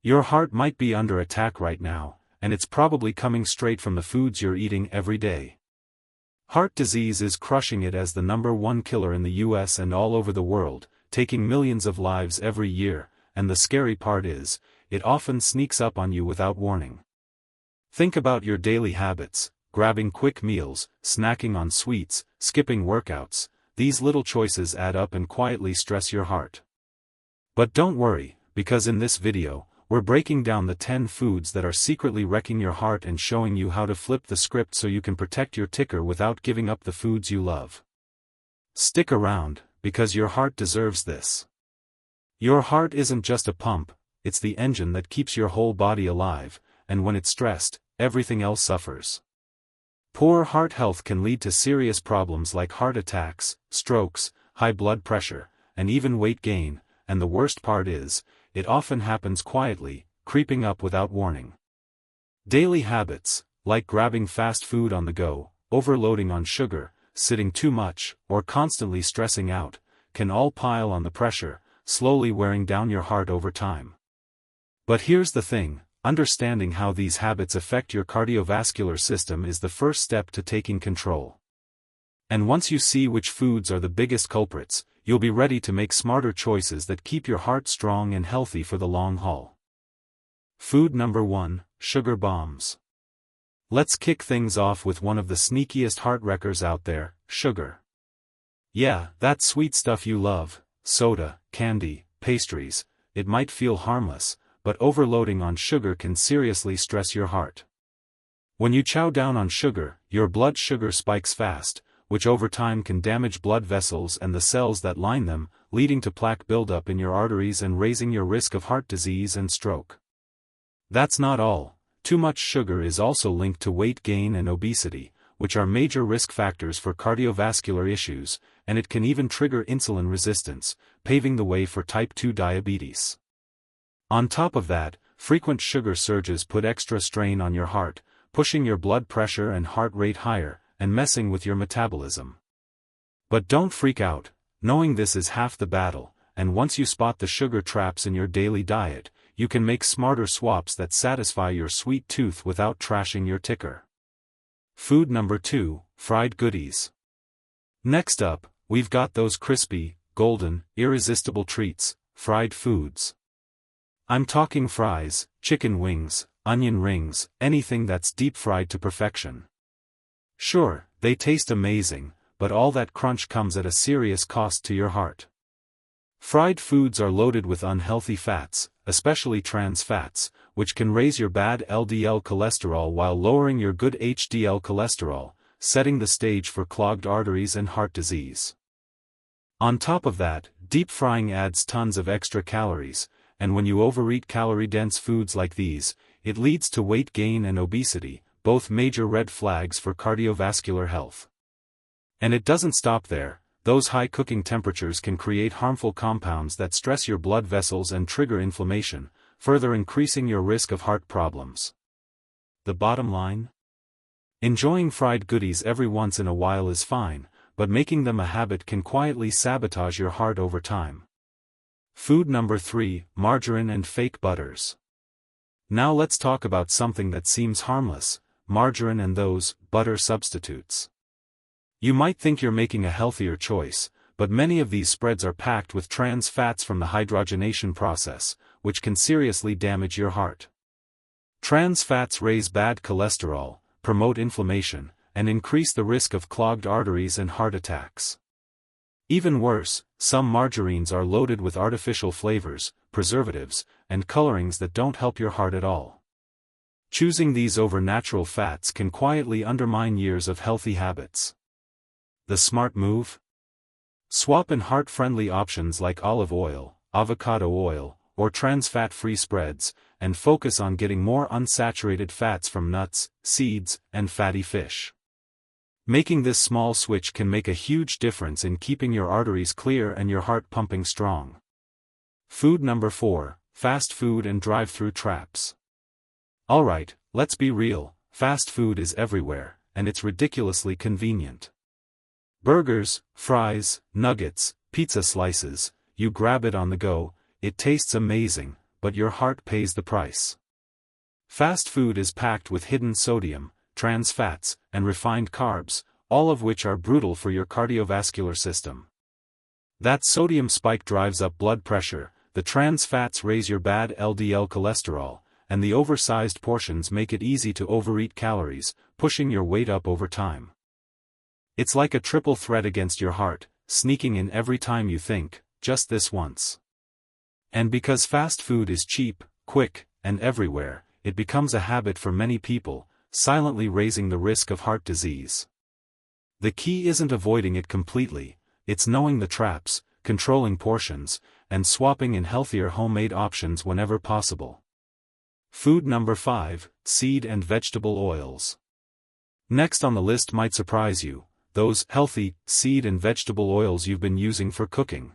Your heart might be under attack right now, and it's probably coming straight from the foods you're eating every day. Heart disease is crushing it as the #1 killer in the US and all over the world, taking millions of lives every year, and the scary part is, it often sneaks up on you without warning. Think about your daily habits: grabbing quick meals, snacking on sweets, skipping workouts. These little choices add up and quietly stress your heart. But don't worry, because in this video, we're breaking down the 10 foods that are secretly wrecking your heart and showing you how to flip the script so you can protect your ticker without giving up the foods you love. Stick around, because your heart deserves this. Your heart isn't just a pump, it's the engine that keeps your whole body alive, and when it's stressed, everything else suffers. Poor heart health can lead to serious problems like heart attacks, strokes, high blood pressure, and even weight gain, and the worst part is, it often happens quietly, creeping up without warning. Daily habits, like grabbing fast food on the go, overloading on sugar, sitting too much, or constantly stressing out, can all pile on the pressure, slowly wearing down your heart over time. But here's the thing: understanding how these habits affect your cardiovascular system is the first step to taking control. And once you see which foods are the biggest culprits, you'll be ready to make smarter choices that keep your heart strong and healthy for the long haul. Food number 1: sugar bombs. Let's kick things off with one of the sneakiest heart wreckers out there: sugar. Yeah, that sweet stuff you love: soda, candy, pastries. It might feel harmless, but overloading on sugar can seriously stress your heart. When you chow down on sugar, your blood sugar spikes fast, which over time can damage blood vessels and the cells that line them, leading to plaque buildup in your arteries and raising your risk of heart disease and stroke. That's not all. Too much sugar is also linked to weight gain and obesity, which are major risk factors for cardiovascular issues, and it can even trigger insulin resistance, paving the way for type 2 diabetes. On top of that, frequent sugar surges put extra strain on your heart, pushing your blood pressure and heart rate higher, and messing with your metabolism. But don't freak out, knowing this is half the battle, and once you spot the sugar traps in your daily diet, you can make smarter swaps that satisfy your sweet tooth without trashing your ticker. Food number 2: fried goodies. Next up, we've got those crispy, golden, irresistible treats, fried foods. I'm talking fries, chicken wings, onion rings, anything that's deep fried to perfection. Sure, they taste amazing, but all that crunch comes at a serious cost to your heart. Fried foods are loaded with unhealthy fats, especially trans fats, which can raise your bad LDL cholesterol while lowering your good HDL cholesterol, setting the stage for clogged arteries and heart disease. On top of that, deep frying adds tons of extra calories, and when you overeat calorie-dense foods like these, it leads to weight gain and obesity, both major red flags for cardiovascular health. And it doesn't stop there. Those high cooking temperatures can create harmful compounds that stress your blood vessels and trigger inflammation, further increasing your risk of heart problems. The bottom line? Enjoying fried goodies every once in a while is fine, but making them a habit can quietly sabotage your heart over time. Food number 3: margarine and fake butters. Now let's talk about something that seems harmless: margarine and those butter substitutes. You might think you're making a healthier choice, but many of these spreads are packed with trans fats from the hydrogenation process, which can seriously damage your heart. Trans fats raise bad cholesterol, promote inflammation, and increase the risk of clogged arteries and heart attacks. Even worse, some margarines are loaded with artificial flavors, preservatives, and colorings that don't help your heart at all. Choosing these over natural fats can quietly undermine years of healthy habits. The smart move? Swap in heart-friendly options like olive oil, avocado oil, or trans fat-free spreads, and focus on getting more unsaturated fats from nuts, seeds, and fatty fish. Making this small switch can make a huge difference in keeping your arteries clear and your heart pumping strong. Food number 4: fast food and drive-through traps. Alright, let's be real, fast food is everywhere, and it's ridiculously convenient. Burgers, fries, nuggets, pizza slices, you grab it on the go, it tastes amazing, but your heart pays the price. Fast food is packed with hidden sodium, trans fats, and refined carbs, all of which are brutal for your cardiovascular system. That sodium spike drives up blood pressure, the trans fats raise your bad LDL cholesterol, and the oversized portions make it easy to overeat calories, pushing your weight up over time. It's like a triple threat against your heart, sneaking in every time you think, just this once. And because fast food is cheap, quick, and everywhere, it becomes a habit for many people, silently raising the risk of heart disease. The key isn't avoiding it completely, it's knowing the traps, controlling portions, and swapping in healthier homemade options whenever possible. Food number 5, seed and vegetable oils. Next on the list might surprise you, those healthy seed and vegetable oils you've been using for cooking.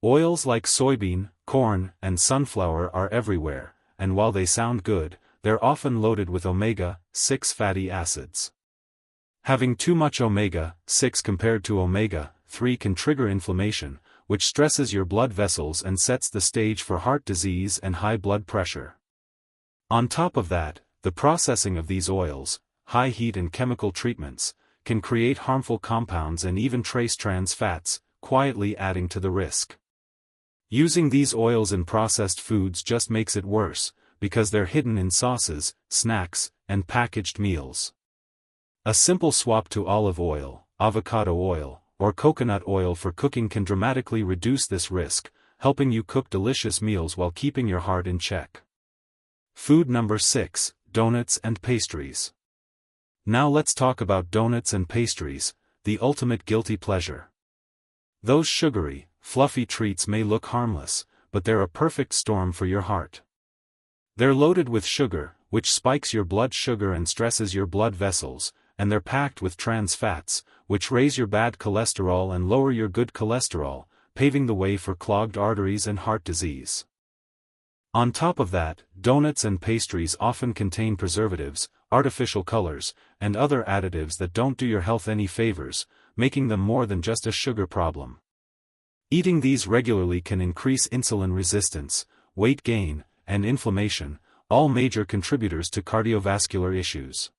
Oils like soybean, corn, and sunflower are everywhere, and while they sound good, they're often loaded with omega-6 fatty acids. Having too much omega-6 compared to omega-3 can trigger inflammation, which stresses your blood vessels and sets the stage for heart disease and high blood pressure. On top of that, the processing of these oils, high heat and chemical treatments, can create harmful compounds and even trace trans fats, quietly adding to the risk. Using these oils in processed foods just makes it worse, because they're hidden in sauces, snacks, and packaged meals. A simple swap to olive oil, avocado oil, or coconut oil for cooking can dramatically reduce this risk, helping you cook delicious meals while keeping your heart in check. Food number 6, donuts and pastries. Now let's talk about donuts and pastries, the ultimate guilty pleasure. Those sugary, fluffy treats may look harmless, but they're a perfect storm for your heart. They're loaded with sugar, which spikes your blood sugar and stresses your blood vessels, and they're packed with trans fats, which raise your bad cholesterol and lower your good cholesterol, paving the way for clogged arteries and heart disease. On top of that, donuts and pastries often contain preservatives, artificial colors, and other additives that don't do your health any favors, making them more than just a sugar problem. Eating these regularly can increase insulin resistance, weight gain, and inflammation, all major contributors to cardiovascular issues.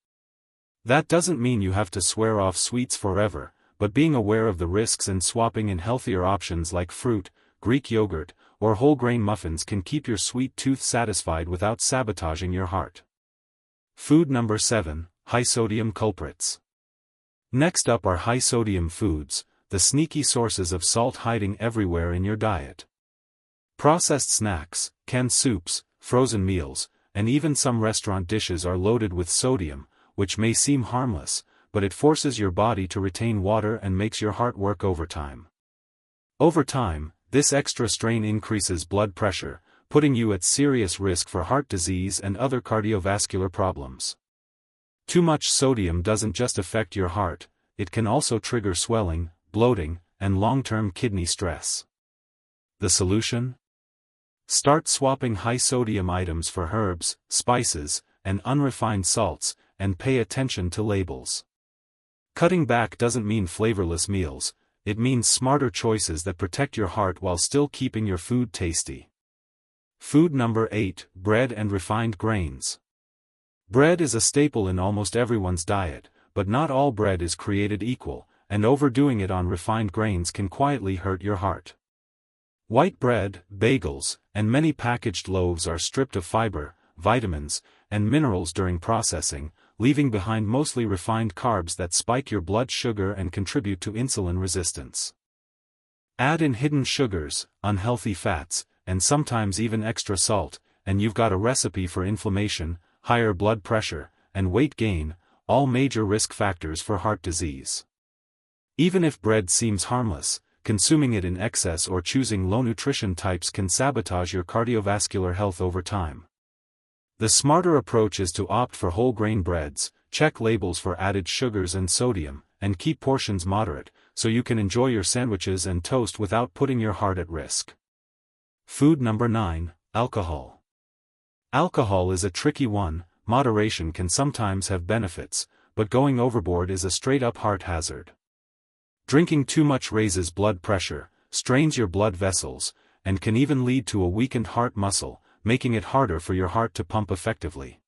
That doesn't mean you have to swear off sweets forever, but being aware of the risks and swapping in healthier options like fruit, Greek yogurt, or whole grain muffins can keep your sweet tooth satisfied without sabotaging your heart. Food number 7, high sodium culprits. Next up are high sodium foods, the sneaky sources of salt hiding everywhere in your diet. Processed snacks, canned soups, frozen meals, and even some restaurant dishes are loaded with sodium, which may seem harmless, but it forces your body to retain water and makes your heart work overtime. Over time, this extra strain increases blood pressure, putting you at serious risk for heart disease and other cardiovascular problems. Too much sodium doesn't just affect your heart, it can also trigger swelling, bloating, and long-term kidney stress. The solution? Start swapping high-sodium items for herbs, spices, and unrefined salts, and pay attention to labels. Cutting back doesn't mean flavorless meals, it means smarter choices that protect your heart while still keeping your food tasty. Food number 8, bread and refined grains. Bread is a staple in almost everyone's diet, but not all bread is created equal, and overdoing it on refined grains can quietly hurt your heart. White bread, bagels, and many packaged loaves are stripped of fiber, vitamins, and minerals during processing, leaving behind mostly refined carbs that spike your blood sugar and contribute to insulin resistance. Add in hidden sugars, unhealthy fats, and sometimes even extra salt, and you've got a recipe for inflammation, higher blood pressure, and weight gain, all major risk factors for heart disease. Even if bread seems harmless, consuming it in excess or choosing low nutrition types can sabotage your cardiovascular health over time. The smarter approach is to opt for whole grain breads, check labels for added sugars and sodium, and keep portions moderate, so you can enjoy your sandwiches and toast without putting your heart at risk. Food number 9, alcohol. Alcohol is a tricky one. Moderation can sometimes have benefits, but going overboard is a straight-up heart hazard. Drinking too much raises blood pressure, strains your blood vessels, and can even lead to a weakened heart muscle, making it harder for your heart to pump effectively.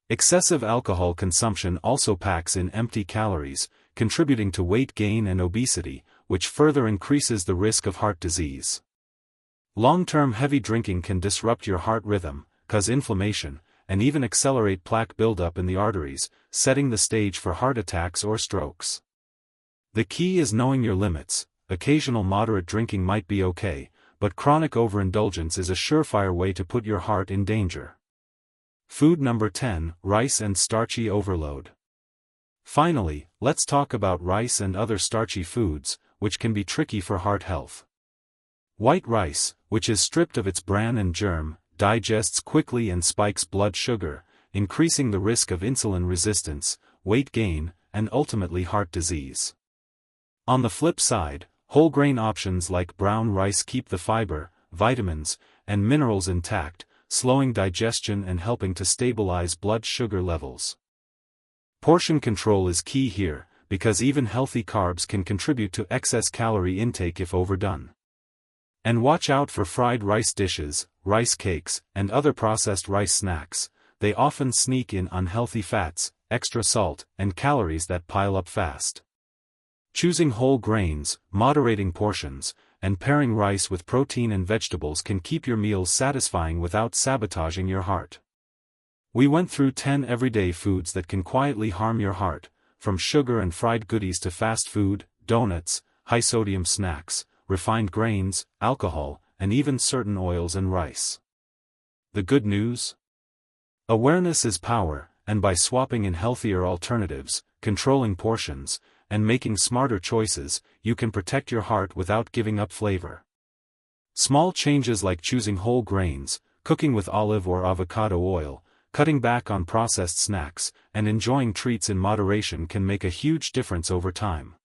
Excessive alcohol consumption also packs in empty calories, contributing to weight gain and obesity, which further increases the risk of heart disease. Long-term heavy drinking can disrupt your heart rhythm, cause inflammation, and even accelerate plaque buildup in the arteries, setting the stage for heart attacks or strokes. The key is knowing your limits. Occasional moderate drinking might be okay, but chronic overindulgence is a surefire way to put your heart in danger. Food number 10, rice and starchy overload. Finally, let's talk about rice and other starchy foods, which can be tricky for heart health. White rice, which is stripped of its bran and germ, digests quickly and spikes blood sugar, increasing the risk of insulin resistance, weight gain, and ultimately heart disease. On the flip side, whole grain options like brown rice keep the fiber, vitamins, and minerals intact, slowing digestion and helping to stabilize blood sugar levels. Portion control is key here, because even healthy carbs can contribute to excess calorie intake if overdone. And watch out for fried rice dishes, rice cakes, and other processed rice snacks. They often sneak in unhealthy fats, extra salt, and calories that pile up fast. Choosing whole grains, moderating portions, and pairing rice with protein and vegetables can keep your meals satisfying without sabotaging your heart. We went through 10 everyday foods that can quietly harm your heart, from sugar and fried goodies to fast food, donuts, high-sodium snacks, refined grains, alcohol, and even certain oils and rice. The good news? Awareness is power, and by swapping in healthier alternatives, controlling portions, and making smarter choices, you can protect your heart without giving up flavor. Small changes like choosing whole grains, cooking with olive or avocado oil, cutting back on processed snacks, and enjoying treats in moderation can make a huge difference over time.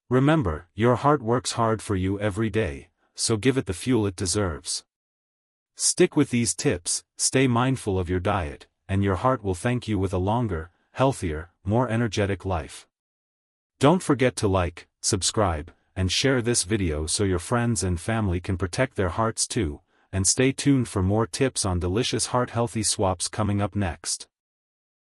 Remember, your heart works hard for you every day, so give it the fuel it deserves. Stick with these tips, stay mindful of your diet, and your heart will thank you with a longer, healthier, more energetic life. Don't forget to like, subscribe, and share this video so your friends and family can protect their hearts too, and stay tuned for more tips on delicious heart-healthy swaps coming up next.